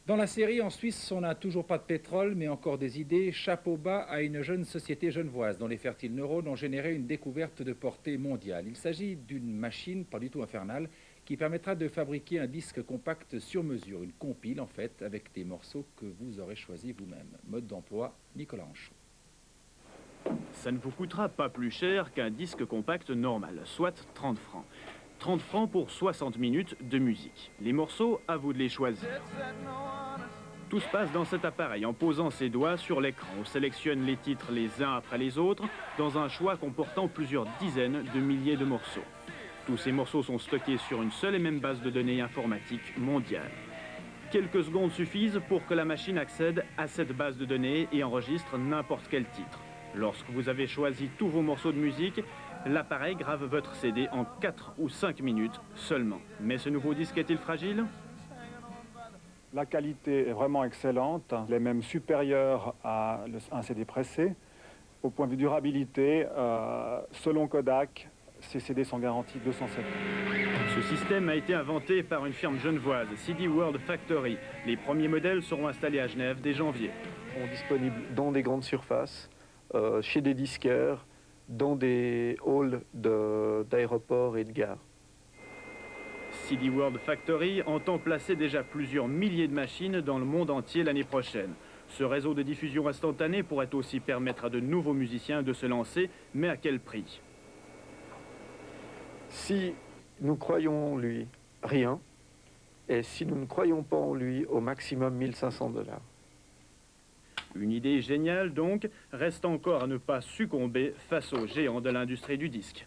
Dans la série, en Suisse, on n'a toujours pas de pétrole, mais encore des idées. Chapeau bas à une jeune société genevoise dont les fertiles neurones ont généré une découverte de portée mondiale. Il s'agit d'une machine, pas du tout infernale, qui permettra de fabriquer un disque compact sur mesure, une compile en fait, avec des morceaux que vous aurez choisis vous-même. Mode d'emploi, Nicolas Anchot. Ça ne vous coûtera pas plus cher qu'un disque compact normal, soit 30 francs. 30 francs pour 60 minutes de musique. Les morceaux, à vous de les choisir. Tout se passe dans cet appareil en posant ses doigts sur l'écran. On sélectionne les titres les uns après les autres dans un choix comportant plusieurs dizaines de milliers de morceaux. Tous ces morceaux sont stockés sur une seule et même base de données informatique mondiale. Quelques secondes suffisent pour que la machine accède à cette base de données et enregistre n'importe quel titre. Lorsque vous avez choisi tous vos morceaux de musique, l'appareil grave votre CD en 4 ou 5 minutes seulement. Mais ce nouveau disque est-il fragile? La qualité est vraiment excellente, elle est même supérieure à un CD pressé. Au point de vue durabilité, selon Kodak, ces CD sont garantis 207 ans. Ce système a été inventé par une firme genevoise, CD World Factory. Les premiers modèles seront installés à Genève dès janvier. Ils sont disponibles dans des grandes surfaces, chez des disquaires, dans des halls d'aéroports et de gares. CD World Factory entend placer déjà plusieurs milliers de machines dans le monde entier l'année prochaine. Ce réseau de diffusion instantanée pourrait aussi permettre à de nouveaux musiciens de se lancer, mais à quel prix? Si nous croyons en lui, rien. Et si nous ne croyons pas en lui, au maximum 1500 $. Une idée géniale donc, reste encore à ne pas succomber face aux géants de l'industrie du disque.